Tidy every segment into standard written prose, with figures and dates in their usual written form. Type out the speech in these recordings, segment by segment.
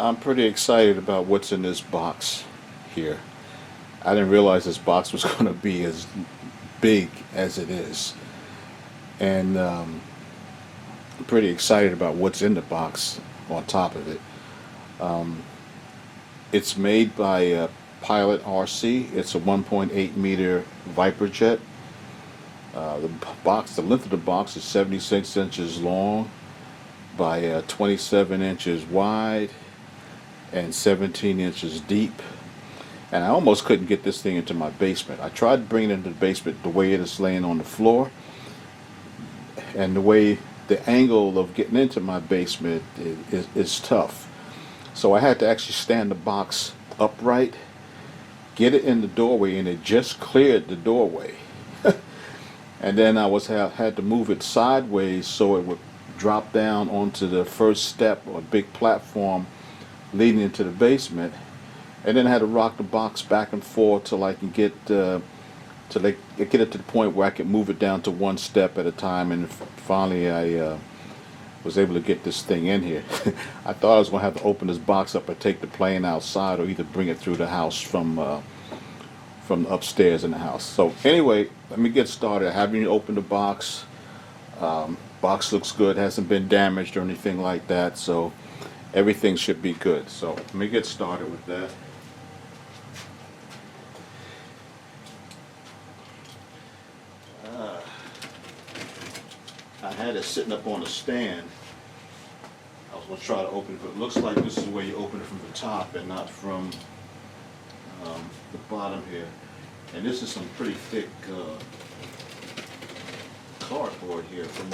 I'm pretty excited about what's in this box here. I didn't realize this box was going to be as big as it is. And I'm pretty excited about what's in the box on top of it. Um, it's made by Pilot RC. It's a 1.8 meter Viper jet. The length of the box is 76 inches long by 27 inches wide and 17 inches deep. And I almost couldn't get this thing into my basement. I tried bringing it into the basement the way it is laying on the floor, and the angle of getting into my basement is tough. So I had to actually stand the box upright, get it in the doorway, and it just cleared the doorway. And then had to move it sideways so it would drop down onto the first step or big platform leading into the basement. And then I had to rock the box back and forth till I can get get it to the point where I could move it down to one step at a time. And finally, I was able to get this thing in here. I thought I was going to have to open this box up and take the plane outside, or either bring it through the house from upstairs in the house. So anyway, let me get started. I haven't even opened the box. Box looks good, hasn't been damaged or anything like that, so everything should be good. So let me get started with that. I had it sitting up on a stand. I was going to try to open it, but it looks like this is where you open it from the top and not from the bottom here. And this is some pretty thick cardboard here from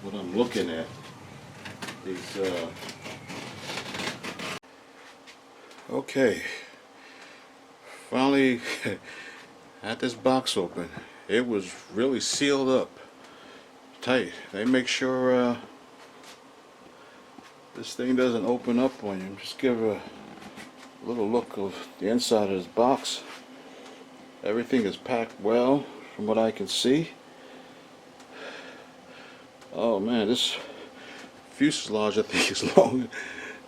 what I'm looking at. These okay, finally had this box open. It was really sealed up tight. They make sure this thing doesn't open up on you. Just give a little look of the inside of this box. Everything is packed well from what I can see. Oh man, this fuselage I think is longer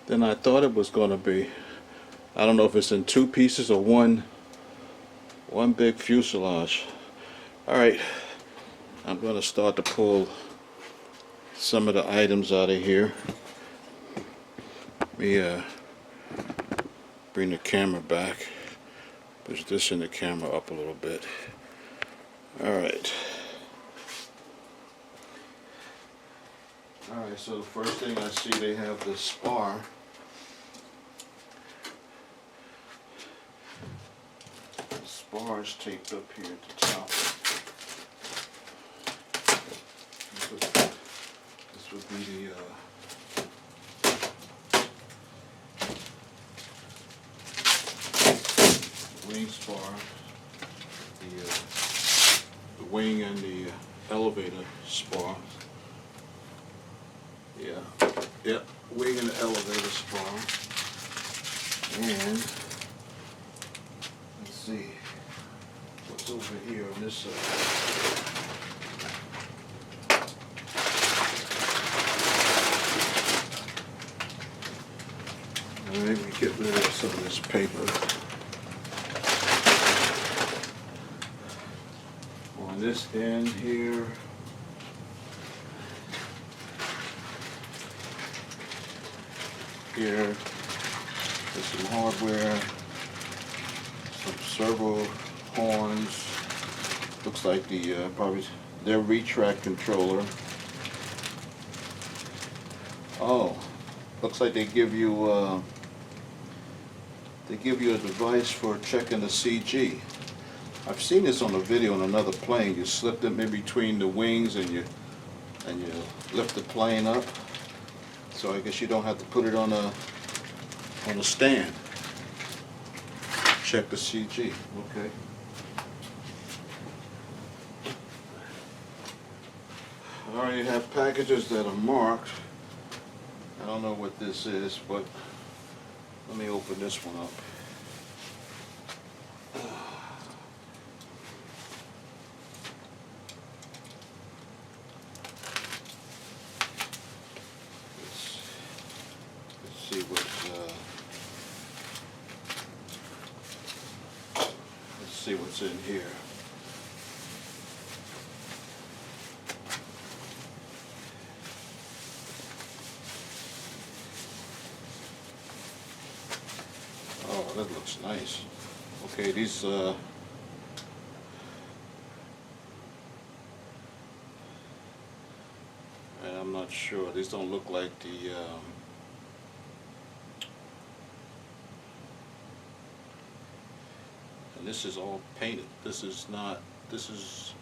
than I thought it was going to be. I don't know if it's in two pieces or one big fuselage. Alright, I'm going to start to pull some of the items out of here. Let me bring the camera back. Push this in the camera up a little bit. Alright. Alright, so the first thing I see, they have the spar. The spar is taped up here at the top. This would be the wing spar, the wing and the elevator spar. Yep, wing and the elevator spar. And let's see what's over here on this side. Let me get rid of some of this paper. On this end here, there's some hardware, some servo horns. Looks like probably their retract controller. Oh, looks like they give you a device for checking the CG. I've seen this on a video on another plane. You slip them in between the wings and you lift the plane up. So I guess you don't have to put it on a stand. Check the CG. Okay. I already have packages that are marked. I don't know what this is, but let me open this one up. see what's in here. Oh, that looks nice. Okay, these and I'm not sure. These don't look like the and this is all painted. This is not. This is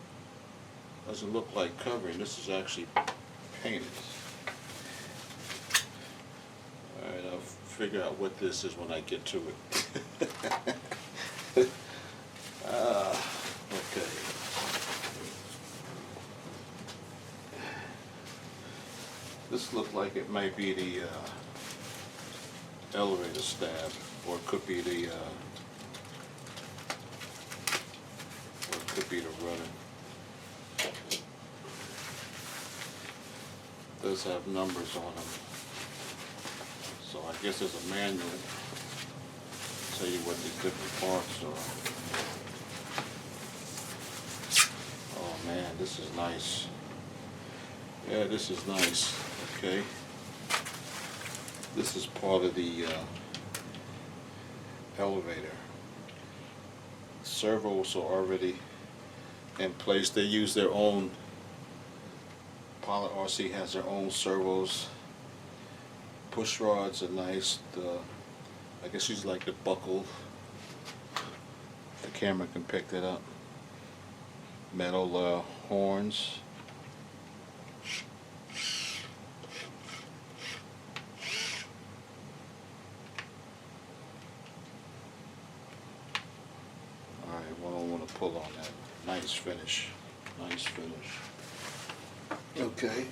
doesn't look like covering. This is actually painted. All right, I'll figure out what this is when I get to it. Okay. This looks like it might be the elevator stab, or it could be the running. It does have numbers on them, so I guess there's a manual to tell you what the different parts are. Oh man, this is nice. Yeah, this is nice. Okay. This is part of the elevator. Servos are already in place. They use their own. Pilot RC has their own servos. Push rods are nice. I guess these like the buckle. The camera can pick that up. Metal horns. Alright, well, I don't want to pull on that. Nice finish. Nice finish. Okay.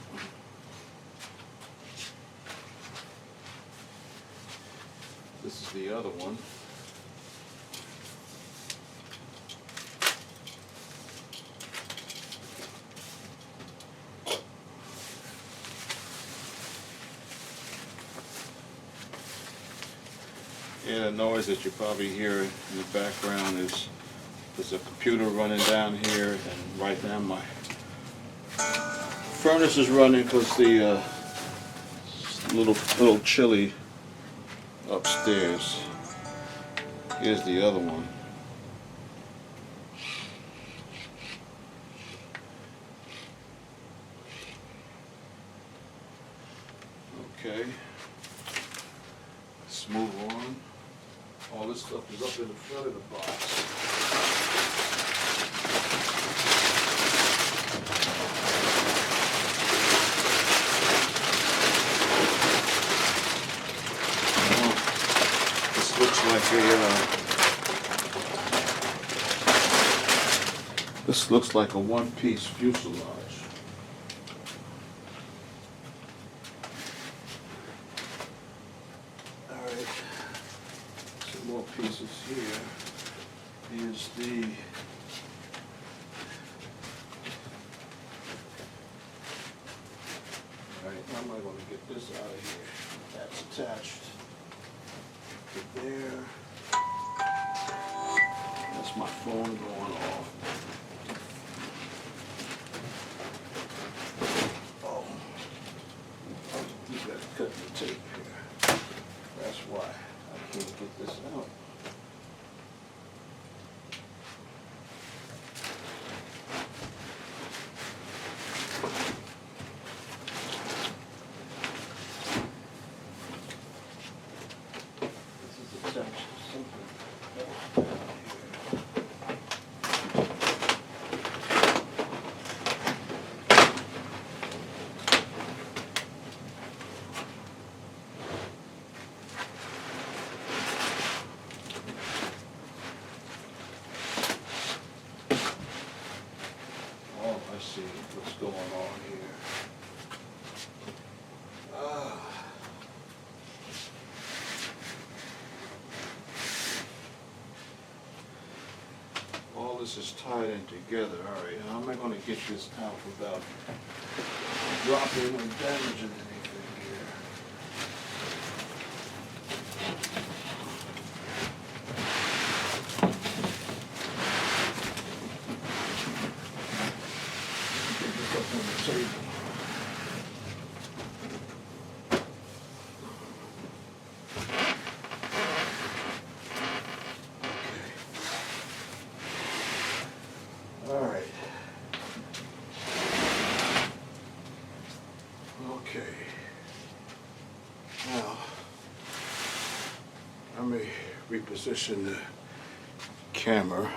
This is the other one. Yeah, the noise that you probably hear in the background is there's a computer running down here, and right now my furnace is running because the little chilly upstairs. Here's the other one. Okay. Let's move on. All this stuff is up in the front of the box. This looks like a one-piece fuselage. All right, some more pieces here. Here's the all right. How am I going to get this out of here? That's attached to there. That's my phone going off. Oh, you got to cut the tape here. That's why I can't get this out. This is attached to something else down here. I see what's going on here. All this is tied in together. All right, how am I going to get this out without dropping or damaging anything here? Now, I may reposition the camera.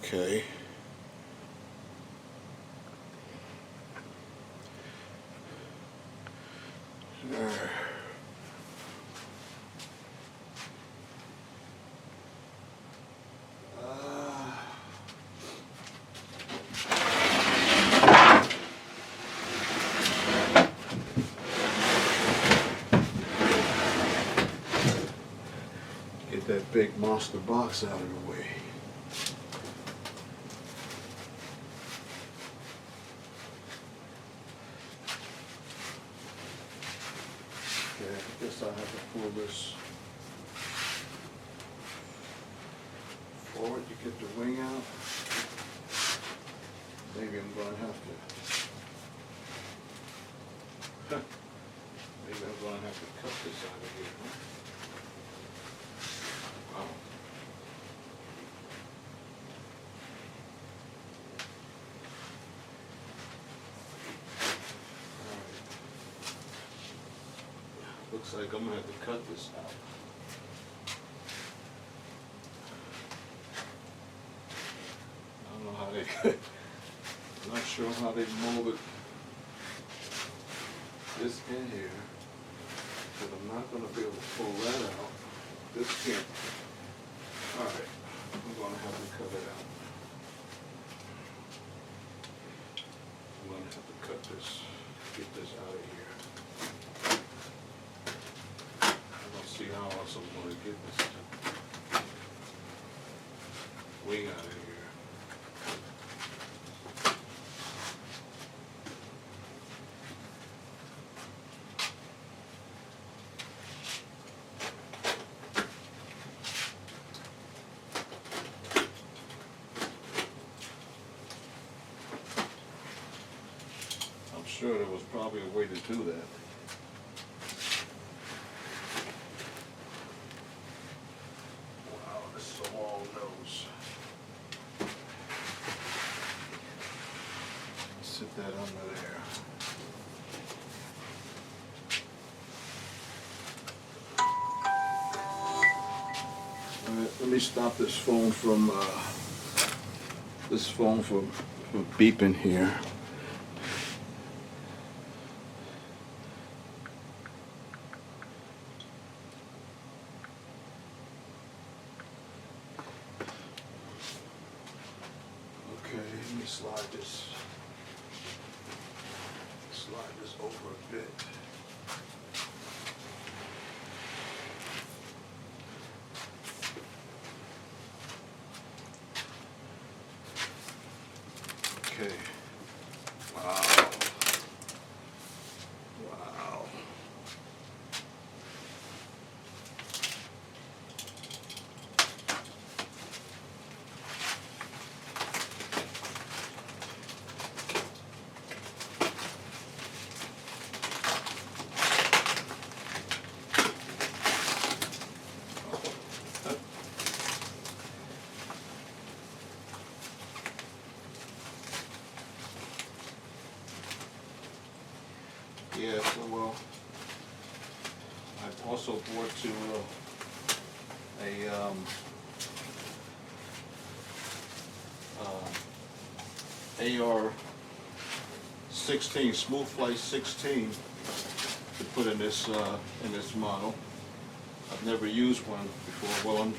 Okay. Get that big monster box out of the way. Okay, I guess I have to pull this forward to get the wing out. Maybe I'm going to have to, maybe I'm going to have to cut this out of here. Huh? Wow. Looks like I'm going to have to cut this out. I don't know how they, I'm not sure how they molded this in here, but I'm not going to be able to pull that out. This can't. All right, I'm going to have to cut it out. I'm going to have to cut this, get this out of here. See how else I'm going to get this wing out of here. I'm sure there was probably a way to do that. Sit that under there. All right, let me stop this phone from beeping here. Okay, let me slide this over a bit. Okay. Wow. Wow. Yeah, so well, I've also bought to AR-16 Smooth Flight 16 to put in this model. I've never used one before. Well, I'm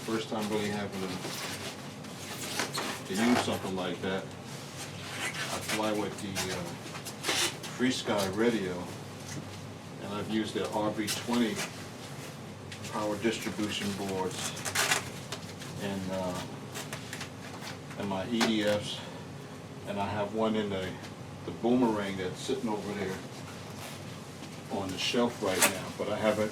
first time really having to use something like that. I fly with the Free Sky radio, and I've used their RB20 power distribution boards and my EDFs, and I have one in the boomerang that's sitting over there on the shelf right now, but I haven't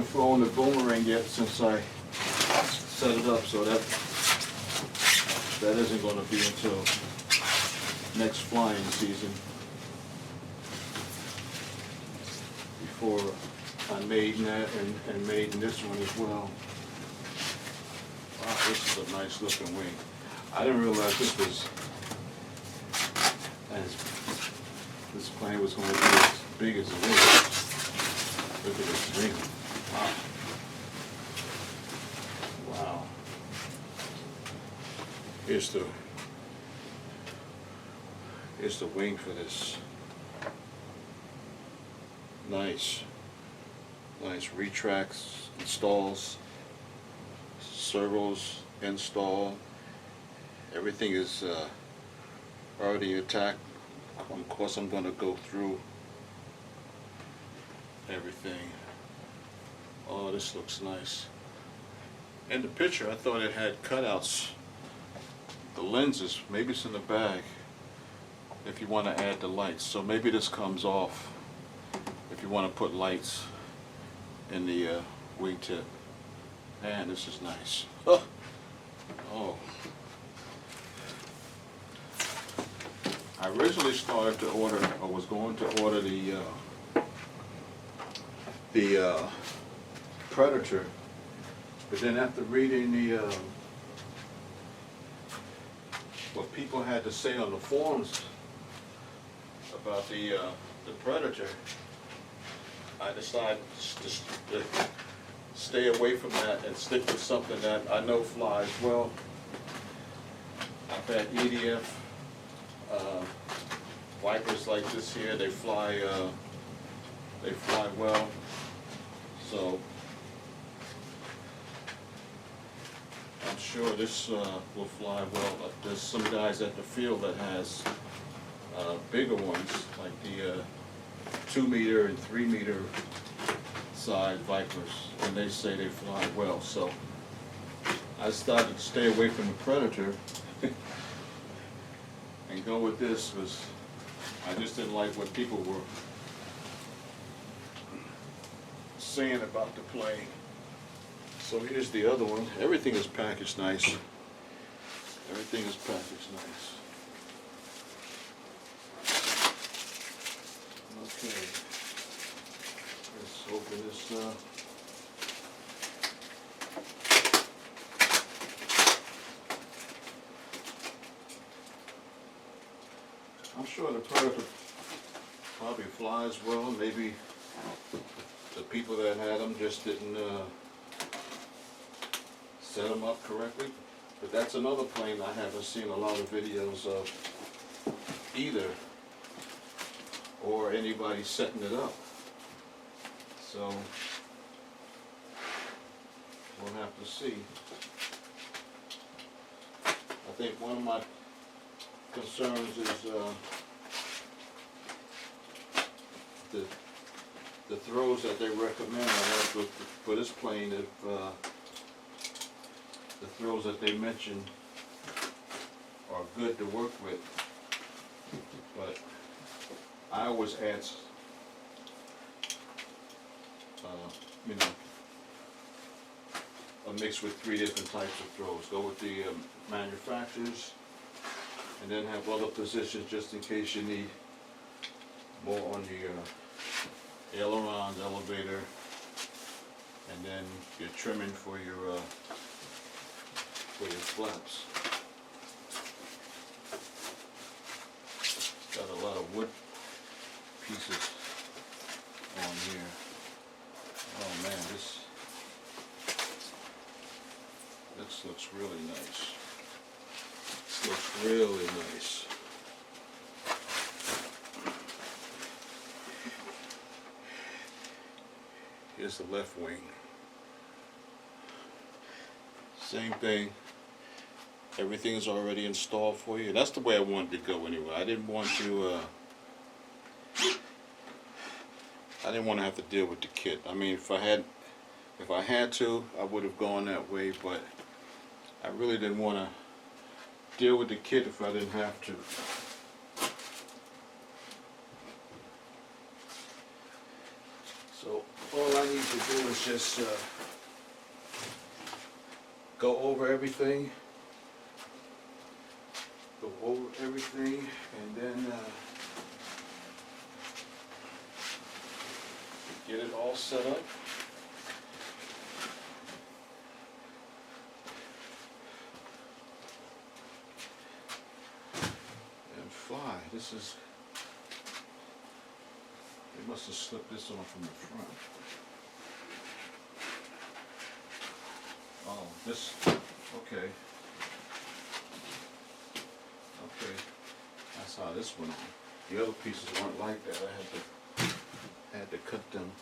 flown the boomerang yet since I set it up, so that isn't going to be until next flying season before I maiden that and maiden this one as well. Wow, this is a nice looking wing. I didn't realize this was as this plane was going to be as big as it is. Look at this wing. Wow. Wow. Here's the wing for this. Nice retracts, installs, servos install. Everything is already attacked. Of course, I'm going to go through everything. Oh, this looks nice. In the picture, I thought it had cutouts. The lenses, maybe it's in the bag. If you want to add the lights, so maybe this comes off. If you want to put lights in the wingtip. Man, this is nice. Oh. I originally started to order, or was going to order the Predator, but then after reading what people had to say on the forums about the Predator, I decided to stay away from that and stick with something that I know flies well. I've had EDF Vipers like this here. They fly well. So I'm sure this will fly well. There's some guys at the field that has bigger ones, like the 2 meter and 3 meter size Vipers, and they say they fly well. So I started to stay away from the Predator and go with this. Was I just didn't like what people were saying about the plane. So here's the other one. Everything is packaged nice. Everything is packaged nice. Okay. Let's open this up. I'm sure the Predator probably flies well. Maybe the people that had them just didn't set them up correctly. But that's another plane I haven't seen a lot of videos of either, or anybody setting it up. So we'll have to see. I think one of my concerns is the throws that they recommend. I know for this plane, if the throws that they mention are good to work with, but I always add, you know, a mix with 3 different types of throws. Go with the manufacturers, and then have other positions just in case you need more on the ailerons, elevator, and then your trimming for your flaps. Got a lot of wood pieces on here. Oh man, this looks really nice. This looks really nice. Here's the left wing. Same thing. Everything is already installed for you. That's the way I wanted to go anyway. I didn't want to have to deal with the kit. I mean, if I had to, I would have gone that way, but I really didn't want to deal with the kit if I didn't have to. So all I need to do is just go over everything, and then get it all set up. And fly. this is, they must have slipped this on from the front. Oh, this, okay. Okay, that's how this went on. The other pieces weren't like that. I had to cut them.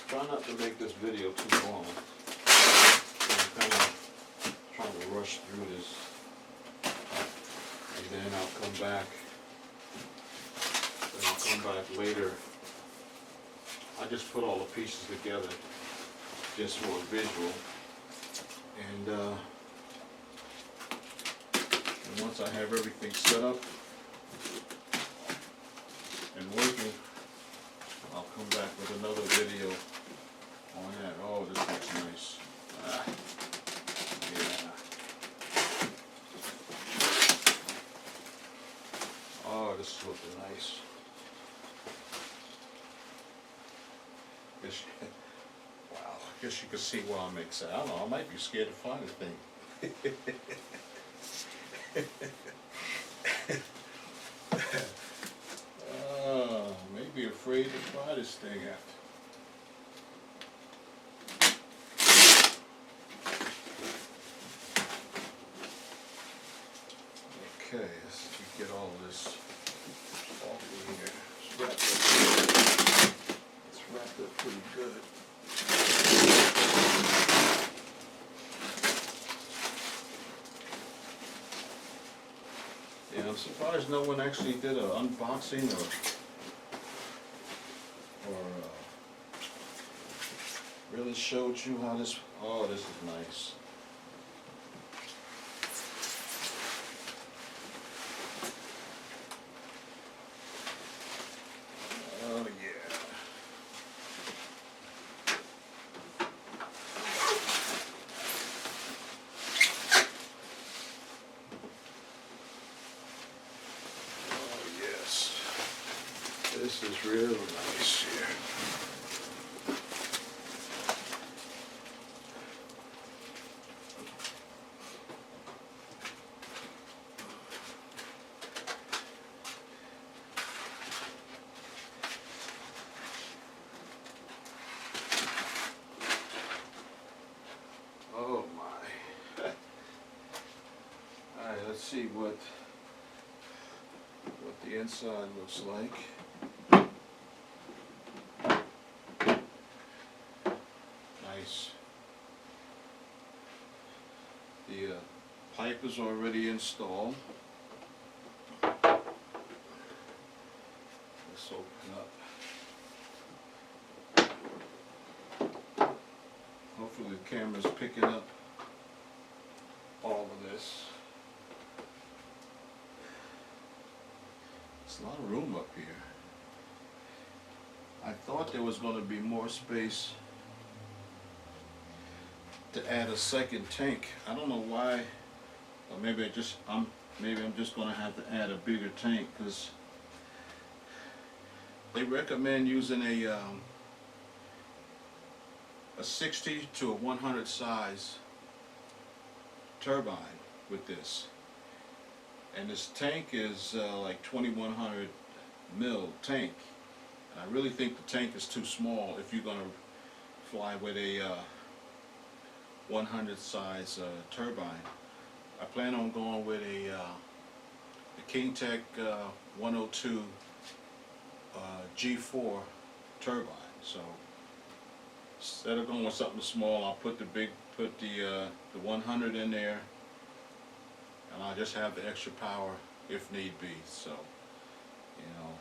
Try not to make this video too long. I'm kind of trying to rush through this, and then I'll come back. Later. I just put all the pieces together just for a visual, and once I have everything set up and working, I'll come back with another video on that. Oh, this looks nice. Yeah. Oh, this is looking nice. Wow, I guess you can see why I'm excited. I don't know, I might be scared to fly this thing. Maybe afraid to fly this thing out. Okay, let's get all of this off of here. It's wrapped up pretty good. Yeah, I'm surprised no one actually did an unboxing or really showed you how this. Oh, this is nice. Oh yeah. Oh yes. This is real nice here. Oh my. Alright, let's see what the inside looks like. Nice. The pipe is already installed. Let's open up. Hopefully the camera's picking up all of this. There's a lot of room up here. I thought there was going to be more space to add a second tank. I don't know why, or maybe I'm just going to have to add a bigger tank, because they recommend using a 60 to a 100 size turbine with this, and this tank is like 2100 mil tank, and I really think the tank is too small if you're going to fly with a 100 size turbine. I plan on going with a King Tech 102 G4 turbine. So instead of going with something small, I'll put the 100 in there, and I'll just have the extra power if need be. So, you know,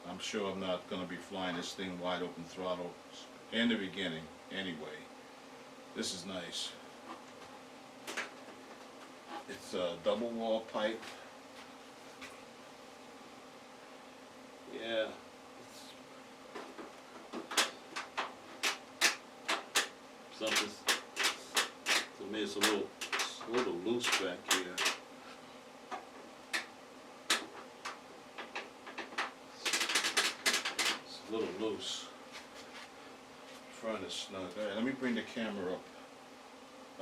I'm sure I'm not going to be flying this thing wide open throttle in the beginning anyway. This is nice. It's a double wall pipe. Yeah. Something, to me it's a little loose back here. It's a little loose. Front is snug. All right, let me bring the camera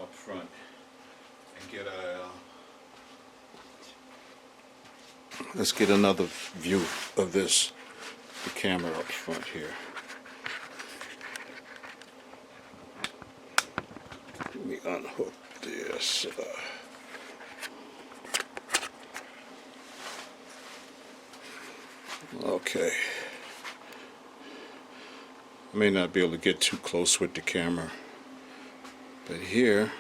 up front and let's get another view of this, the camera up front here. Let me unhook this. Okay. I may not be able to get too close with the camera, but here,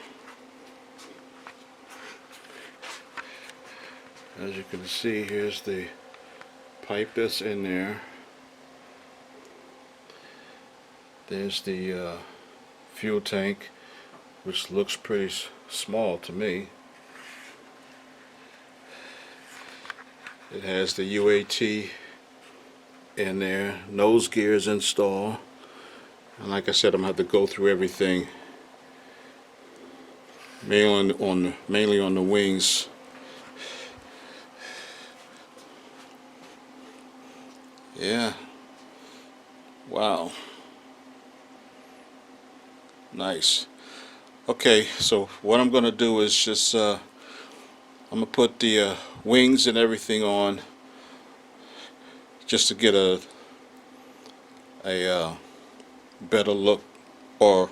as you can see, here's the pipe that's in there. There's the fuel tank, which looks pretty small to me. It has the UAT in there, nose gears installed, and like I said, I'm gonna have to go through everything, mainly on the wings. Yeah. Wow. Nice. Okay, so what I'm gonna do is just I'm gonna put the wings and everything on, just to get a better look, or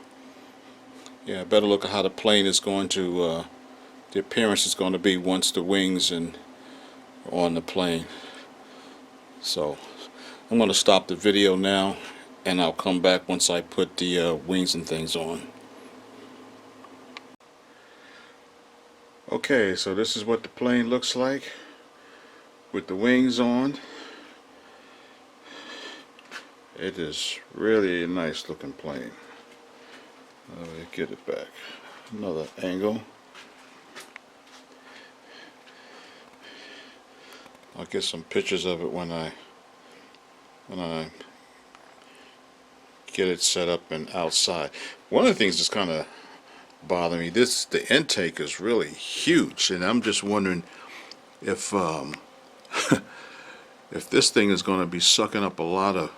yeah, better look at how the plane is going to, the appearance is going to be once the wings and on the plane. So I'm going to stop the video now, and I'll come back once I put the wings and things on. Okay, so this is what the plane looks like with the wings on. It is really a nice looking plane. Let me get it back. Another angle. I'll get some pictures of it when I get it set up and outside. One of the things that's kind of bothering me, the intake is really huge, and I'm just wondering if if this thing is going to be sucking up a lot of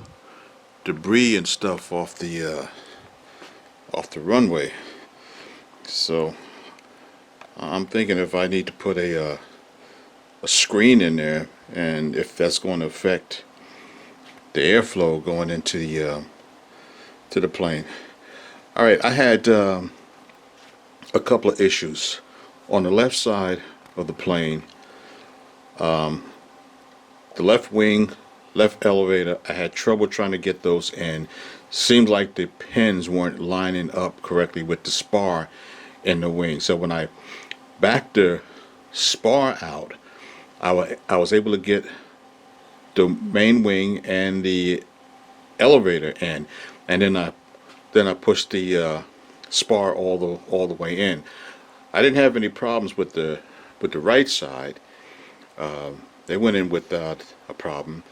debris and stuff off the runway. So I'm thinking if I need to put a screen in there, and if that's going to affect the airflow going into the to the plane. All right, I had a couple of issues on the left side of the plane. The left wing, left elevator, I had trouble trying to get those in. Seemed like the pins weren't lining up correctly with the spar in the wing. So when I backed the spar out, I was able to get the main wing and the elevator in, and then I pushed the spar all the way in. I didn't have any problems with the right side. They went in without a problem.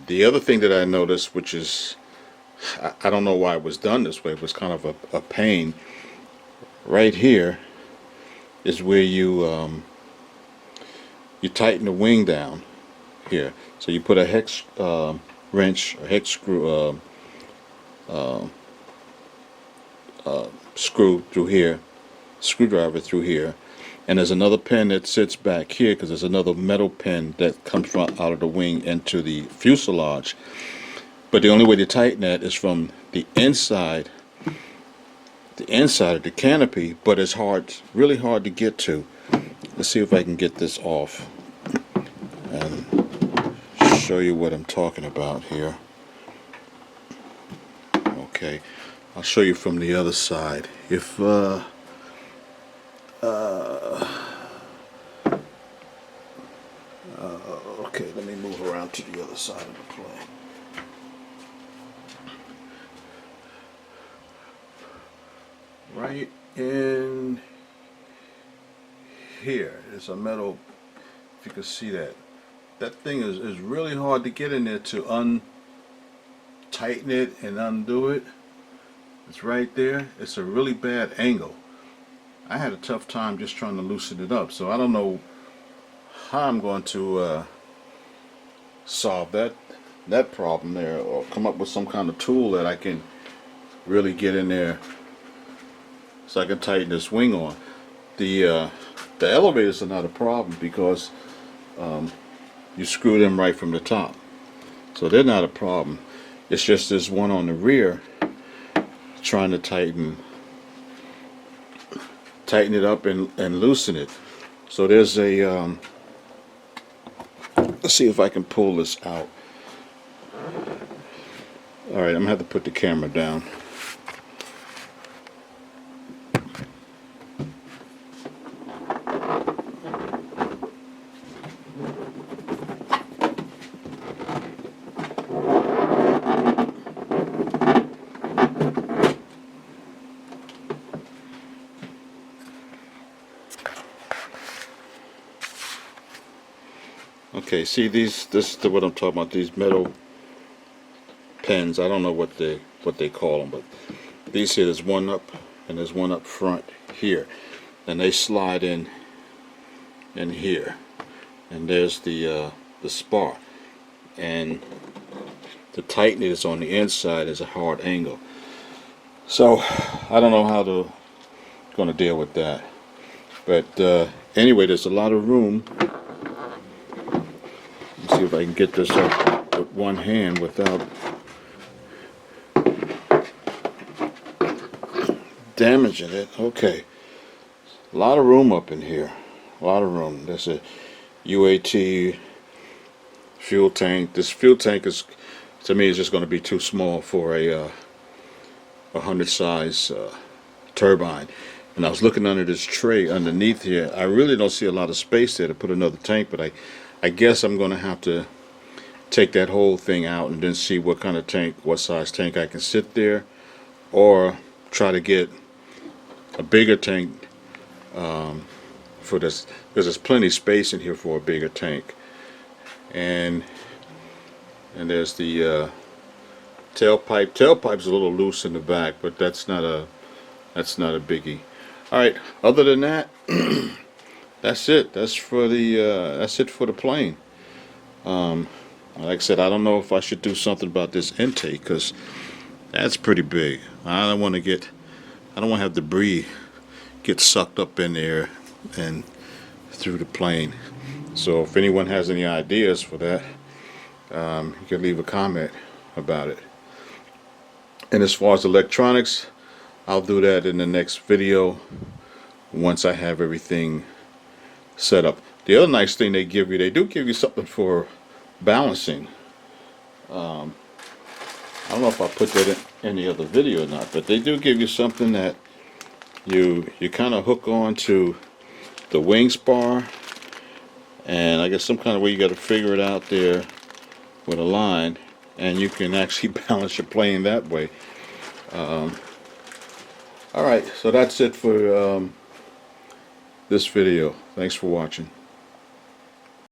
The other thing that I noticed, which is I don't know why it was done this way, it was kind of a pain. Right here is where you tighten the wing down here. So you put a hex wrench or hex screw screw through here, screwdriver through here, and there's another pin that sits back here because there's another metal pin that comes from out of the wing into the fuselage. But the only way to tighten that is from the inside of the canopy, but it's hard, really hard to get to. Let's see if I can get this off and show you what I'm talking about here. Okay, I'll show you from the other side. If okay, let me move around to the other side of the plane. Right in here is a metal, if you can see that. That thing is really hard to get in there to untighten it and undo it. It's right there. It's a really bad angle. I had a tough time just trying to loosen it up, so I don't know how I'm going to solve that problem there, or come up with some kind of tool that I can really get in there so I can tighten this wing on. the elevators are not a problem because you screw them right from the top, so they're not a problem. It's just this one on the rear trying to tighten it up and loosen it. So there's a let's see if I can pull this out. Alright, I'm gonna have to put the camera down. Okay, see this is what I'm talking about, these metal pins. I don't know what they call them, but these here, there's one up and there's one up front here, and they slide in here, and there's the spar, and the tightness on the inside is a hard angle. So I don't know how to going to deal with that, but anyway, there's a lot of room. Let's see if I can get this up with one hand without damaging it. Okay, a lot of room up in here, a lot of room. There's a UAT fuel tank. This fuel tank is, to me, is just going to be too small for a 100 size turbine. And I was looking under this tray underneath here. I really don't see a lot of space there to put another tank, but I guess I'm going to have to take that whole thing out and then see what kind of tank, what size tank I can sit there, or try to get a bigger tank for this, because there's plenty of space in here for a bigger tank. And there's the tailpipe. Tailpipe's a little loose in the back, but that's not a biggie. All right. Other than that, that's it. That's it for the plane. Like I said, I don't know if I should do something about this intake, because that's pretty big. I don't want to have debris get sucked up in there and through the plane. So if anyone has any ideas for that, you can leave a comment about it. And as far as electronics, I'll do that in the next video once I have everything set up. The other nice thing they do give you something for balancing. I don't know if I put that in any other video or not, but they do give you something that you kind of hook on to the wing spar, and I guess some kind of way you got to figure it out there with a line, and you can actually balance your plane that way. Alright, so that's it for this video. Thanks for watching.